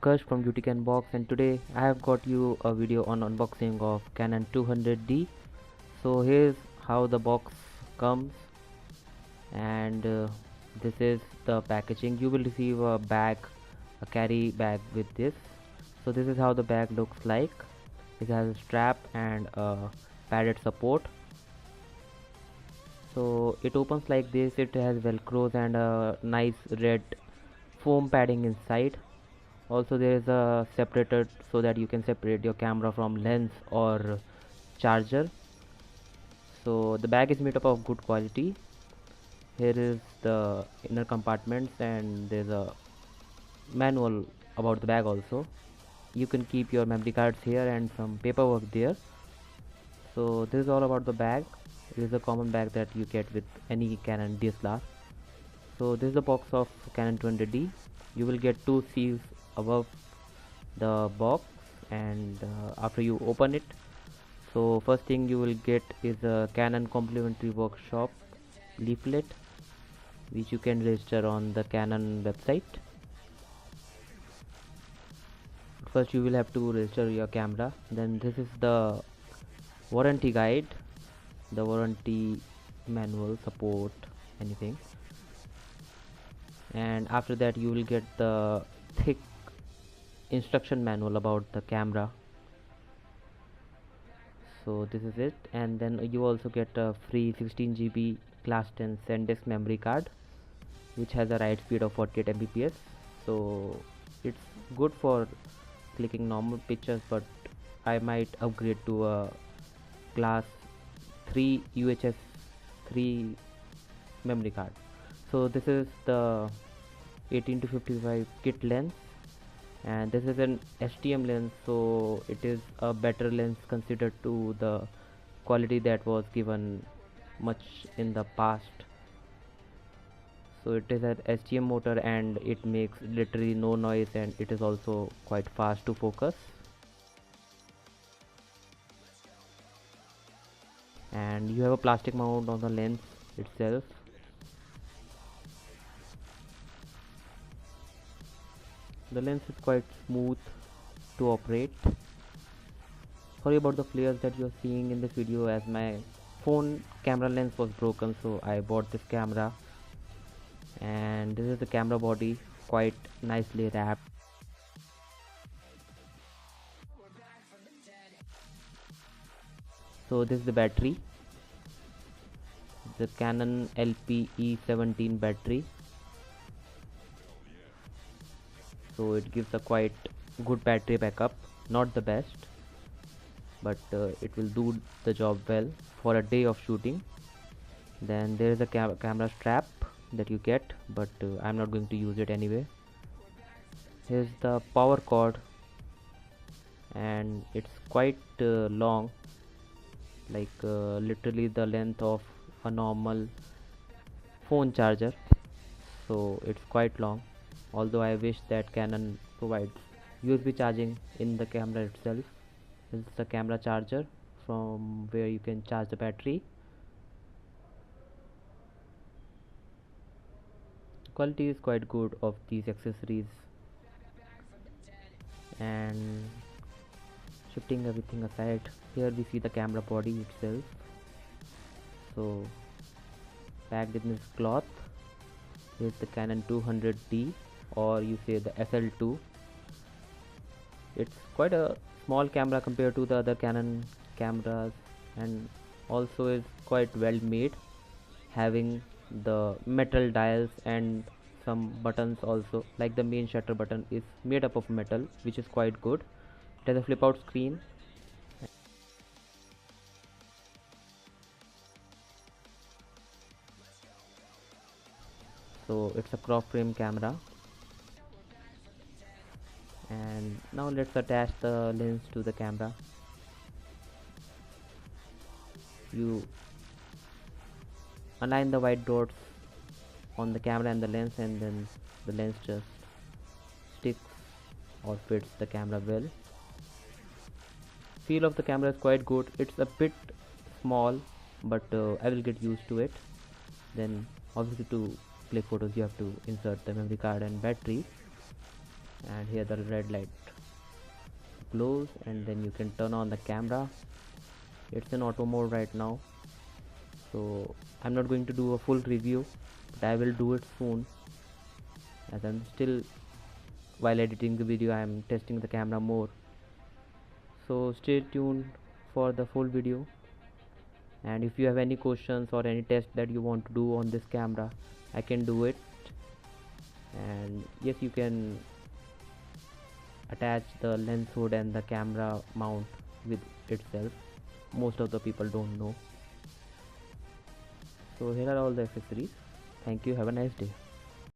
Utkarsh from Beauty Can Box, and today I have got you a video on unboxing of Canon 200D. So here's how the box comes, and this is the packaging. You will receive a bag, a carry bag with this. So this is how the bag looks like. It has a strap and a padded support. So it opens like this. It has velcros and a nice red foam padding inside. Also there is a separator so that you can separate your camera from lens or charger. So the bag is made up of good quality. Here is the inner compartments, and there's a manual about the bag also. You can keep your memory cards here and some paperwork there. So this is all about the bag. It is a common bag that you get with any Canon DSLR. So this is the box of Canon 200D. You will get two seals above the box, and after you open it, so first thing you will get is a Canon complimentary workshop leaflet, which you can register on the Canon website. First you will have to register your camera. Then this is the warranty guide, the warranty manual, support, anything. And after that you will get the thick instruction manual about the camera. So this is it, and then you also get a free 16 GB class 10 SanDisk memory card, which has a write speed of 48 Mbps. So it's good for clicking normal pictures, but I might upgrade to a class 3 UHS 3 memory card. So this is the 18 to 55 kit lens, and this is an STM lens, so it is a better lens considered to the quality that was given much in the past. So it is an STM motor, and it makes literally no noise, and it is also quite fast to focus. And you have a plastic mount on the lens itself. The lens is quite smooth to operate. Sorry about the flares that you are seeing in this video, as my phone camera lens was broken, so I bought this camera. And this is the camera body, quite nicely wrapped. So this is the battery, the Canon LPE17 battery. So it gives a quite good battery backup, not the best, but it will do the job well for a day of shooting. Then there is a camera strap that you get, but I'm not going to use it anyway. Here's the power cord, and it's quite long, like literally the length of a normal phone charger. So it's quite long, although I wish that Canon provides USB charging in the camera itself. This is the camera charger from where you can charge the battery. Quality is quite good of these accessories. And shifting everything aside, here we see the camera body itself. So packed in this cloth is the Canon 200D, or you say the SL2. It's quite a small camera compared to the other Canon cameras, and also is quite well made, having the metal dials and some buttons also, like the main shutter button is made up of metal, which is quite good. It has a flip out screen. So it's a crop frame camera. And now let's attach the lens to the camera. You align the white dots on the camera and the lens, and then the lens just sticks or fits the camera well. Feel of the camera is quite good. It's a bit small, but I will get used to it. Then obviously to click photos you have to insert the memory card and battery. and here the red light glows, and then you can turn on the camera. It's in auto mode right now, so I'm not going to do a full review, but I will do it soon, as I'm still, while editing the video, I am testing the camera more. So stay tuned for the full video, and if you have any questions or any test that you want to do on this camera, I can do it. And yes, you can attach the lens hood and the camera mount with itself. Most of the people don't know. So here are all the accessories. Thank you, have a nice day.